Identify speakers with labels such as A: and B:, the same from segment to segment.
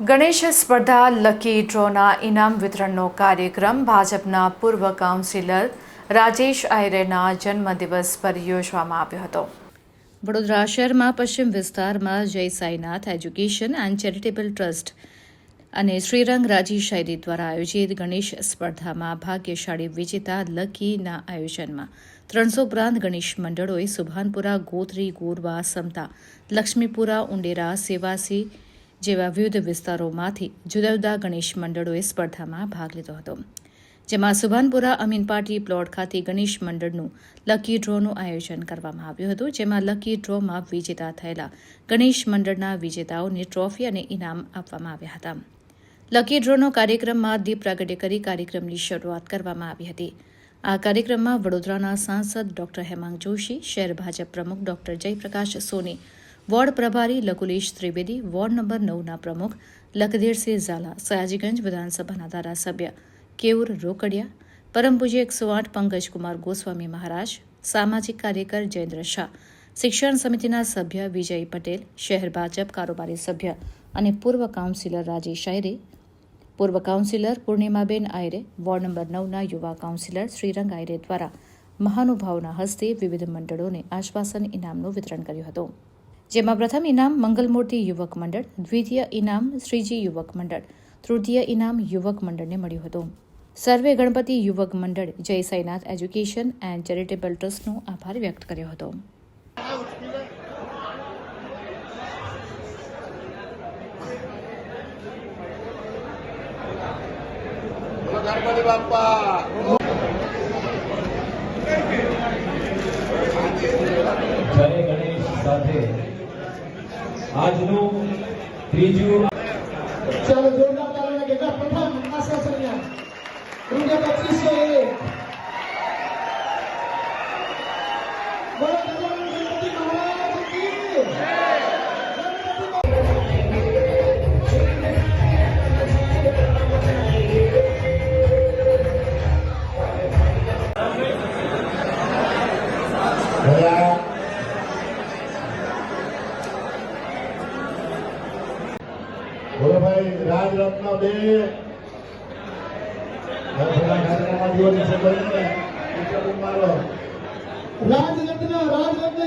A: ગણેશ સ્પર્ધા લકી ડ્રોના ઇનામ વિતરણનો કાર્યક્રમ ભાજપના પૂર્વ કાઉન્સિલર રાજેશ આયરેના જન્મદિવસ પર યોજવામાં આવ્યો હતો. વડોદરા શહેરમાં પશ્ચિમ વિસ્તારમાં જય Sainath education and charitable trust અને શ્રીરંગ રાજેશ આયરે દ્વારા આયોજિત ગણેશ સ્પર્ધામાં ભાગ્યશાળી વિજેતા લકીના આયોજનમાં 300 ઉપરાંત ગણેશ મંડળોએ સુભાનપુરા, ગોત્રી, ગોરવા, સમતા, લક્ષ્મીપુરા, ઉંડેરા, સેવાસી જેવા વિવિધ વિસ્તારોમાંથી જુદા જુદા ગણેશ મંડળોએ સ્પર્ધામાં ભાગ લીધો હતો. જેમાં સુભાનપુરા અમીન પાર્ટી પ્લોટ ખાતે ગણેશ મંડળનું લકી ડ્રોનું આયોજન કરવામાં આવ્યું હતું. જેમાં લકી ડ્રોમાં વિજેતા થયેલા ગણેશ મંડળના વિજેતાઓને ટ્રોફી અને ઇનામ આપવામાં આવ્યા હતા. લકી ડ્રોનો કાર્યક્રમમાં દીપ પ્રાગટ્ય કરી કાર્યક્રમની શરૂઆત કરવામાં આવી હતી. આ કાર્યક્રમમાં વડોદરાના સાંસદ ડોક્ટર હેમાંગ જોશી, શહેર ભાજપ પ્રમુખ ડોક્ટર જયપ્રકાશ સોની, વોર્ડ પ્રભારી લકુલેશ ત્રિવેદી, વોર્ડ નંબર 9ના પ્રમુખ લખદેરસિંહ ઝાલા, સયાજીગંજ વિધાનસભાના ધારાસભ્ય કેયુર રોકડિયા, પરમ પૂજ્ય 108 પંકજકુમાર ગોસ્વામી મહારાજ, સામાજિક કાર્યકર જયેન્દ્ર શાહ, શિક્ષણ સમિતિના સભ્ય વિજય પટેલ, શહેર ભાજપ કારોબારી સભ્ય અને પૂર્વ કાઉન્સિલર રાજેશ આયરે, પૂર્વ કાઉન્સિલર પૂર્ણિમાબેન આયરે, વોર્ડ નંબર 9ના યુવા કાઉન્સિલર શ્રીરંગ આયરે દ્વારા મહાનુભાવોના હસ્તે વિવિધ મંડળોને આશ્વાસન ઇનામનું વિતરણ કર્યું હતું. જેમાં પ્રથમ ઇનામ મંગલમૂર્તિ યુવક મંડળ, દ્વિતીય ઇનામ શ્રીજી યુવક મંડળ, તૃતીય ઇનામ યુવક મંડળને મળ્યું હતું. સર્વે ગણપતિ યુવક મંડળ જય સાઈનાથ એજ્યુકેશન એન્ડ ચેરિટેબલ ટ્રસ્ટનો આભાર વ્યક્ત કર્યો હતો.
B: ગણપતિ બાપ્પા
C: જય ગણેશ સાથે આજનું ત્રીજું
D: ચાલો જોરદાર તાળી લાગે. પ્રથમ આશ્વાસન રૂપિયા 2501 બોલો ભગવાન ગણપતિ મહારાજ કી જય.
B: બોલો ભાઈ રાજરત્ન બે
D: રાજરત્ન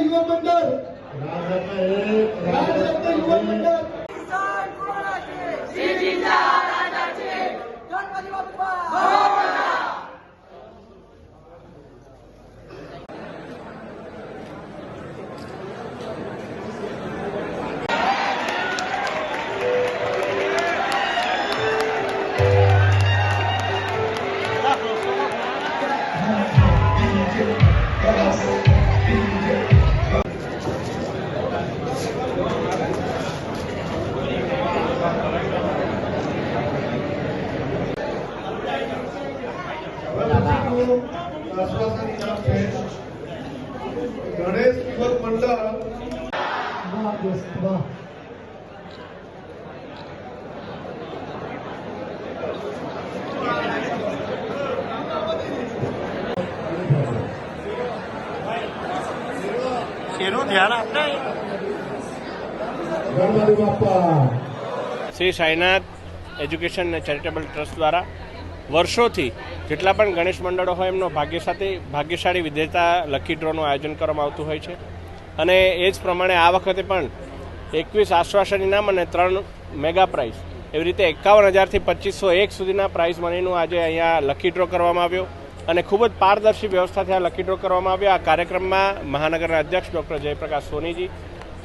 D: યુવા મંડળ, રાજરત્ન યુવા મંડળ
B: આશ્વાસન ઇનામ છે ગણેશ યુવક મંડળ.
E: એનું ધ્યાન આપને.
B: ગણપતિ બાપ્પા
E: શ્રી સાઈનાથ એજ્યુકેશન અને ચેરિટેબલ ટ્રસ્ટ દ્વારા વર્ષોથી જેટલા પણ ગણેશ મંડળો હોય એમનો ભાગ્યશાળી વિજેતા લકી ડ્રોનું આયોજન કરવામાં આવતું હોય છે. અને એ જ પ્રમાણે આ વખતે પણ 21 આશ્વાસન ઇનામ અને 3 મેગા પ્રાઇઝ એવી રીતે 51,000થી 2501 સુધીના પ્રાઇઝ મનીનું આજે અહીંયા લકી ડ્રો કરવામાં આવ્યો અને ખૂબ જ પારદર્શી વ્યવસ્થાથી આ લકી ડ્રો કરવામાં આવ્યો. આ કાર્યક્રમમાં મહાનગરના અધ્યક્ષ ડૉક્ટર જયપ્રકાશ સોનીજી,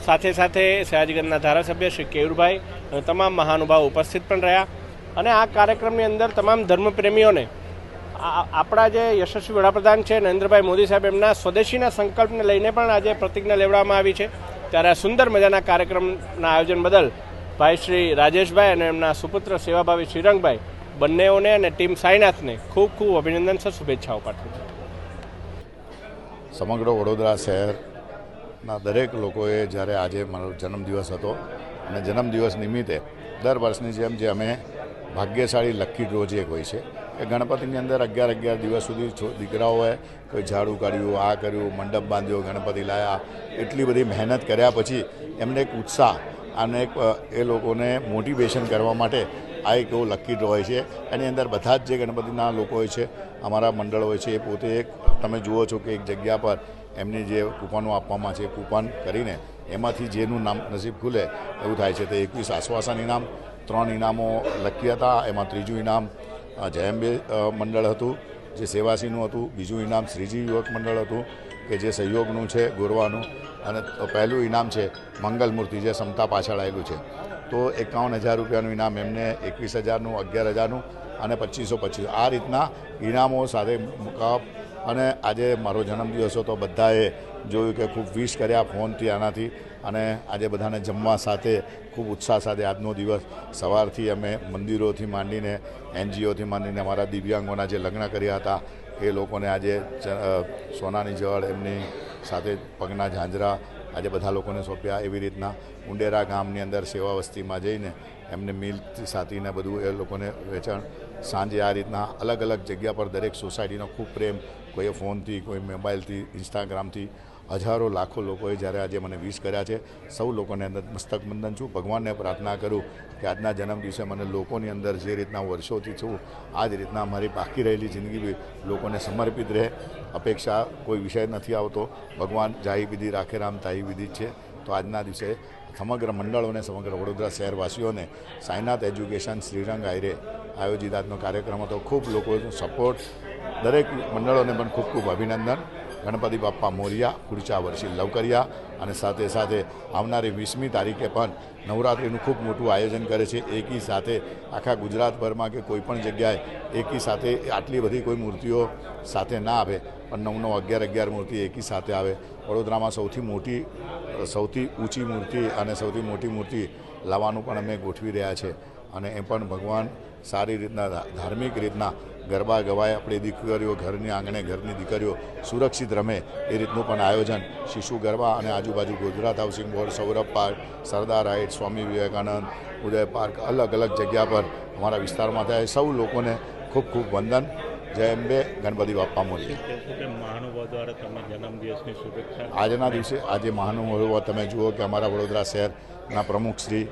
E: સાથે સાથે સયાજીગંજના ધારાસભ્ય શ્રી કેયુરભાઈ અને તમામ મહાનુભાવો ઉપસ્થિત પણ રહ્યા. અને આ કાર્યક્રમની અંદર તમામ ધર્મપ્રેમીઓને આપણા જે યશસ્વી વડાપ્રધાન છે નરેન્દ્રભાઈ મોદી સાહેબ એમના સ્વદેશીના સંકલ્પને લઈને પણ આજે પ્રતિજ્ઞા લેવડાવવામાં આવી છે. ત્યારે આ સુંદર મજાના કાર્યક્રમના આયોજન બદલ ભાઈ શ્રી રાજેશભાઈ અને એમના સુપુત્ર સેવાભાવી શ્રીરંગભાઈ બંનેઓને અને ટીમ સાઈનાથને ખૂબ ખૂબ અભિનંદન, શુભેચ્છાઓ પાઠવું છું.
F: સમગ્ર વડોદરા શહેરના દરેક લોકોએ જ્યારે આજે મારો જન્મદિવસ હતો અને જન્મદિવસ નિમિત્તે દર વર્ષની જેમ જે અમે ભાગ્યશાળી લકી ડ્રો જે હોય છે એ ગણપતિની અંદર 11 દિવસ સુધી દીકરાઓએ કોઈ ઝાડુ કાઢ્યું, આ કર્યું, મંડપ બાંધ્યો, ગણપતિ લાયા, એટલી બધી મહેનત કર્યા પછી એમને એક ઉત્સાહ અને એ લોકોને મોટિવેશન કરવા માટે આ એક એવો લકી ડ્રો હોય છે. એની અંદર બધા જ જે ગણપતિના લોકો હોય છે, અમારા મંડળ હોય છે, એ પોતે એક તમે જુઓ છો કે એક જગ્યા પર એમની જે કૂપનો આપવામાં છે, કૂપન કરીને એમાંથી જેનું નામ નસીબ ખુલે એવું થાય છે. તો 21 આશ્વાસન ઇનામ, 3 ઇનામો લકી હતા. એમાં ત્રીજું ઇનામ જયંબે મંડળ હતું જે સેવાસીનું હતું, બીજું ઇનામ શ્રીજી યુવક મંડળ હતું કે જે સહયોગનું છે ગોરવાનું, અને પહેલું ઇનામ છે મંગલ મૂર્તિ જે સમતા પાછળ આવેલું છે. તો 51,000 રૂપિયાનું ઇનામ એમને, 21,000નું, 11,000નું અને 25,000 આ રીતના ઇનામો સાથે મુકાબ. અને આજે મારો જન્મદિવસ હતો, બધાએ જોયું કે ખૂબ વિશ કર્યા ફોનથી આનાથી, અને આજે બધાને જમવા સાથે ખૂબ ઉત્સાહ સાથે આજનો દિવસ સવારથી અમે મંદિરોથી માંડીને NGOથી માંડીને અમારા દિવ્યાંગોના જે લગ્ન કર્યા હતા એ લોકોને આજે સોનાની જળ એમની સાથે પગના ઝાંઝરા આજે બધા લોકોને સોંપ્યા. એવી રીતના ઉંડેરા ગામની અંદર સેવા વસ્તીમાં જઈને એમને મિલ્ક સાથીને બધું એ લોકોને વેચાણ. સાંજે આ રીતના અલગ અલગ જગ્યા પર દરેક સોસાયટીનો ખૂબ પ્રેમ, કોઈએ ફોનથી, કોઈ મોબાઈલથી, ઇન્સ્ટાગ્રામથી હજારો લાખો લોકોએ જ્યારે આજે મને વિશ કર્યા છે. સૌ લોકોને અંદર મસ્તક વંદન છું. ભગવાનને પ્રાર્થના કરું કે આજના જન્મ દિવસે મને લોકોની અંદર જે રીતના વર્ષોથી છું આ જ રીતના મારી બાકી રહેલી જિંદગી બી લોકોને સમર્પિત રહે. અપેક્ષા કોઈ વિષય નથી આવતો. ભગવાન જાહી વિધિ રાખે રામ તાહી વિધિ છે. તો આજના દિવસે સમગ્ર મંડળોને, સમગ્ર વડોદરા શહેરવાસીઓને સાઈનાથ એજ્યુકેશન શ્રીરંગ આયરે આયોજિત આજનો કાર્યક્રમ હતો. ખૂબ લોકોનો સપોર્ટ, દરેક મંડળોને પણ ખૂબ ખૂબ અભિનંદન. ગણપતિ બાપ્પા મોરિયા, ખુરચા વર્ષી લવકરિયા. અને સાથે સાથે આવનારી 20મી તારીખે પણ નવરાત્રિનું ખૂબ મોટું આયોજન કરે છે. એકી સાથે આખા ગુજરાતભરમાં કે કોઈપણ જગ્યાએ એકી સાથે આટલી બધી કોઈ મૂર્તિઓ સાથે ના આવે, પણ 9, 11 મૂર્તિ એકી સાથે આવે. વડોદરામાં સૌથી ઊંચી મૂર્તિ અને સૌથી મોટી મૂર્તિ લાવવાનું પણ અમે ગોઠવી રહ્યા છે. અને એ પણ ભગવાન સારી રીતના ધાર્મિક રીતના ગરબા ગવાય, આપણી દીકરીઓ ઘરની આંગણે, ઘરની દીકરીઓ સુરક્ષિત રમે એ રીતનું પણ આયોજન શિશુ ગરબા અને આજુબાજુ Gujarat housing board, Saurabh park, Sardar heights, Swami Vivekanand, Uday park, અલગ અલગ જગ્યા પર અમારા વિસ્તારમાં થાય. સૌ લોકોને ખૂબ ખૂબ વંદન. જય અંબે, ગણપતિ બાપ્પા મોરિયા. આજના દિવસે આજે મહાનુભાવો તમે જુઓ કે અમારા વડોદરા શહેરના પ્રમુખ શ્રી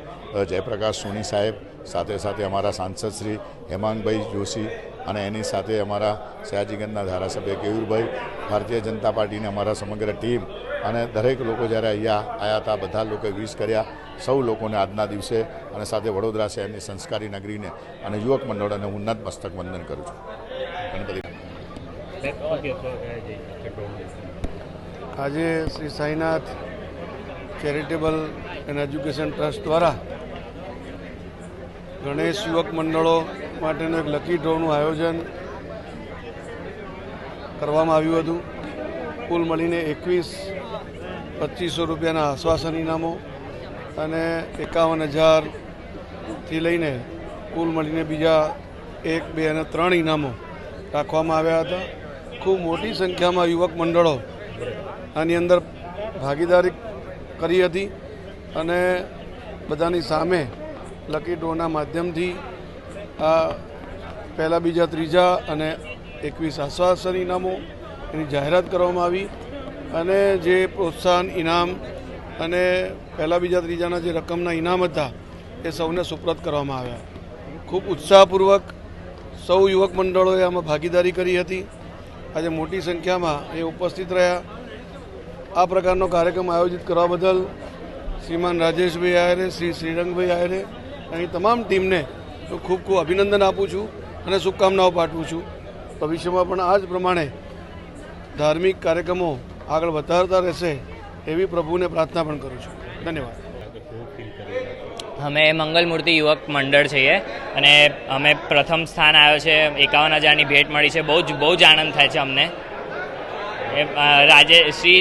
F: જયપ્રકાશ સોની સાહેબ, સાથે સાથે અમારા સાંસદ શ્રી હેમાંગભાઈ જોશી, અને એની સાથે અમારા સયાજીગંજના ધારાસભ્ય કેયુરભાઈ, ભારતીય જનતા પાર્ટીની અમારા સમગ્ર ટીમ, અને દરેક લોકો જ્યારે અહીંયા આવ્યા હતા બધા લોકોએ વિશ કર્યા. સૌ લોકોને આજના દિવસે અને સાથે વડોદરા શહેરની સંસ્કારી નગરીને અને યુવક મંડળોને હું નતમસ્તક વંદન કરું છું. ગણપતિ.
G: આજે Shri Sainath charitable and education trust દ્વારા ગણેશ યુવક મંડળો માટેનું એક લકી ડ્રોનું આયોજન કરવામાં આવ્યું હતું. કુલ મળીને 21,2500 રૂપિયાના આશ્વાસન ઇનામો અને 51,000થી લઈને કુલ મળીને બીજા 1, 2 અને 3 ઇનામો રાખવામાં આવ્યા હતા. ખૂબ મોટી સંખ્યામાં યુવક મંડળો આની અંદર ભાગીદારી કરી હતી અને બધાની સામે લકી ડ્રોના માધ્યમથી આ પહેલાં, બીજા, ત્રીજા અને 21 આશ્વાસન ઇનામો એની જાહેરાત કરવામાં આવી. અને જે પ્રોત્સાહન ઇનામ અને પહેલાં, બીજા, ત્રીજાના જે રકમના ઇનામ હતા એ સૌને સુપ્રત કરવામાં આવ્યા. ખૂબ ઉત્સાહપૂર્વક સૌ યુવક મંડળોએ આમાં ભાગીદારી કરી હતી. આજે મોટી સંખ્યામાં એ ઉપસ્થિત રહ્યા. આ પ્રકારનો કાર્યક્રમ આયોજિત કરવા બદલ શ્રીમાન રાજેશભાઈ આયરે, શ્રી શ્રીરંગભાઈ આયરે, અહીં તમામ ટીમને હું ખૂબ ખૂબ અભિનંદન આપું છું અને શુભકામનાઓ પાઠવું છું. ભવિષ્યમાં પણ આ જ પ્રમાણે ધાર્મિક કાર્યક્રમો આગળ વધારતા રહેશે એવી પ્રભુને પ્રાર્થના પણ કરું છું. ધન્યવાદ.
H: અમે મંગલમૂર્તિ યુવક મંડળ છીએ અને અમે પ્રથમ સ્થાન આવ્યો છે. 51,000ની ભેટ મળી છે. બહુ જ આનંદ થાય છે અમને. શ્રી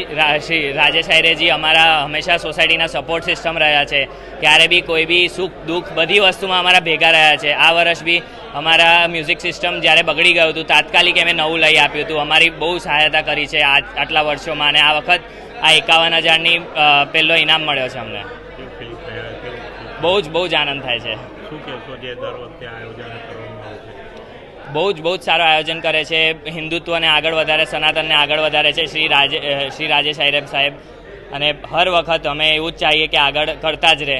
H: રાજેશ આયરેજી અમારા હંમેશા સોસાયટીના સપોર્ટ સિસ્ટમ રહ્યા છે. ક્યારે બી કોઈ બી સુખ દુઃખ બધી વસ્તુમાં અમારા ભેગા રહ્યા છે. આ વર્ષ બી અમારા મ્યુઝિક સિસ્ટમ જ્યારે બગડી ગયું હતું તાત્કાલિક અમે નવું લઈ આપ્યું હતું. અમારી બહુ સહાયતા કરી છે આટલા વર્ષોમાં, અને આ વખત આ 51,000ની પહેલો ઇનામ મળ્યો છે અમને. બહુ જ આનંદ થાય છે. બહુ જ સારું આયોજન કરે છે. હિન્દુત્વને આગળ વધારે, સનાતનને આગળ વધારે છે શ્રી રાજેશ આયરે સાહેબ. અને હર વખત અમે એવું જ ચાહીએ કે આગળ કરતા જ રહે.